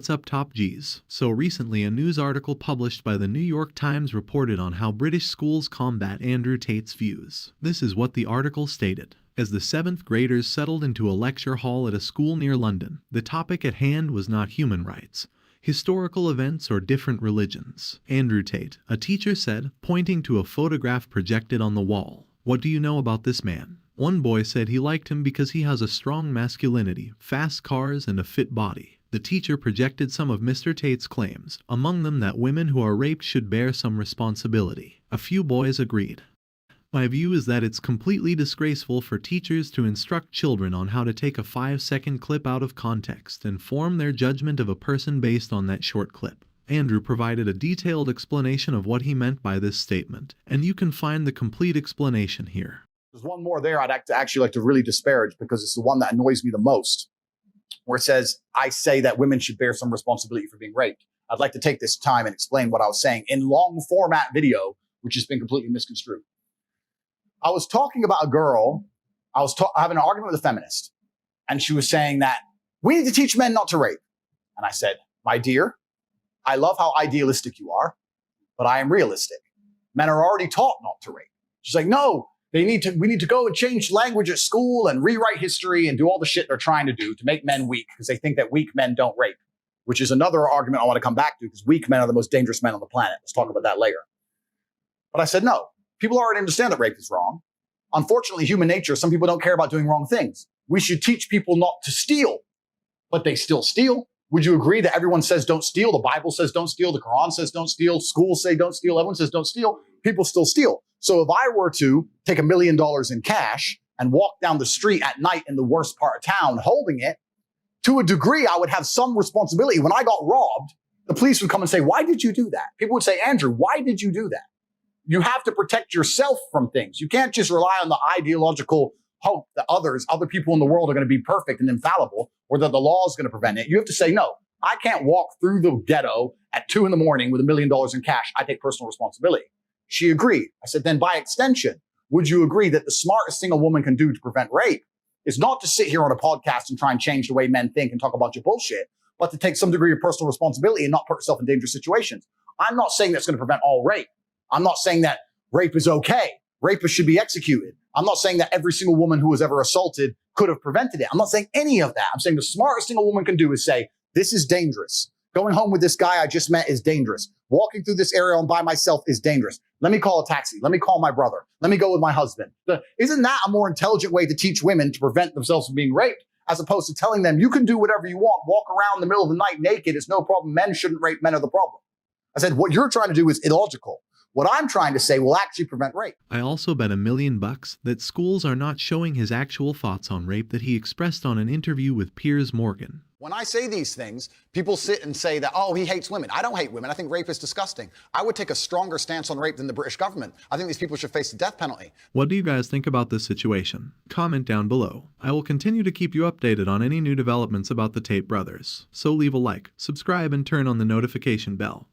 What's up, Top Gs? So recently, a news article published by the New York Times reported on how British schools combat Andrew Tate's views. This is what the article stated. As the 7th graders settled into a lecture hall at a school near London, the topic at hand was not human rights, historical events, or different religions. Andrew Tate, a teacher said, pointing to a photograph projected on the wall. "What do you know about this man?" One boy said he liked him because he has a strong masculinity, fast cars, and a fit body. The teacher projected some of Mr. Tate's claims, among them that women who are raped should bear some responsibility. A few boys agreed. "My view is that it's completely disgraceful for teachers to instruct children on how to take a 5-second clip out of context and form their judgment of a person based on that short clip." Andrew provided a detailed explanation of what he meant by this statement, and you can find the complete explanation here. There's one more there I'd actually like to really disparage because it's the one that annoys me the most, where it says, I say that women should bear some responsibility for being raped. I'd like to take this time and explain what I was saying in long format video, which has been completely misconstrued. I was talking about a girl. I was having an argument with a feminist, and she was saying that we need to teach men not to rape. And I said, my dear, I love how idealistic you are, but I am realistic. Men are already taught not to rape. She's like, no, we need to go and change language at school and rewrite history and do all the shit they're trying to do to make men weak because they think that weak men don't rape, which is another argument I want to come back to because weak men are the most dangerous men on the planet. Let's talk about that later. But I said, no, people already understand that rape is wrong. Unfortunately, human nature, some people don't care about doing wrong things. We should teach people not to steal, but they still steal. Would you agree that everyone says don't steal? The Bible says don't steal. The Quran says don't steal. Schools say don't steal. Everyone says don't steal. People still steal. So if I were to take $1 million in cash and walk down the street at night in the worst part of town holding it, to a degree, I would have some responsibility. When I got robbed, the police would come and say, why did you do that? People would say, Andrew, why did you do that? You have to protect yourself from things. You can't just rely on the ideological hope that other people in the world are going to be perfect and infallible, or that the law is going to prevent it. You have to say, no, I can't walk through the ghetto at 2 a.m. with $1 million in cash. I take personal responsibility. She agreed. I said, then by extension, would you agree that the smartest thing a woman can do to prevent rape is not to sit here on a podcast and try and change the way men think and talk a bunch of bullshit, but to take some degree of personal responsibility and not put herself in dangerous situations? I'm not saying that's going to prevent all rape. I'm not saying that rape is okay. Rapists should be executed. I'm not saying that every single woman who was ever assaulted could have prevented it. I'm not saying any of that. I'm saying the smartest thing a woman can do is say, this is dangerous. Going home with this guy I just met is dangerous. Walking through this area by myself is dangerous. Let me call a taxi. Let me call my brother. Let me go with my husband. Isn't that a more intelligent way to teach women to prevent themselves from being raped, as opposed to telling them you can do whatever you want, walk around in the middle of the night naked, it's no problem. Men shouldn't rape, men are the problem. I said, what you're trying to do is illogical. What I'm trying to say will actually prevent rape. I also bet $1 million that schools are not showing his actual thoughts on rape that he expressed on an interview with Piers Morgan. When I say these things, people sit and say that, oh, he hates women. I don't hate women. I think rape is disgusting. I would take a stronger stance on rape than the British government. I think these people should face the death penalty. What do you guys think about this situation? Comment down below. I will continue to keep you updated on any new developments about the Tate brothers. So leave a like, subscribe, and turn on the notification bell.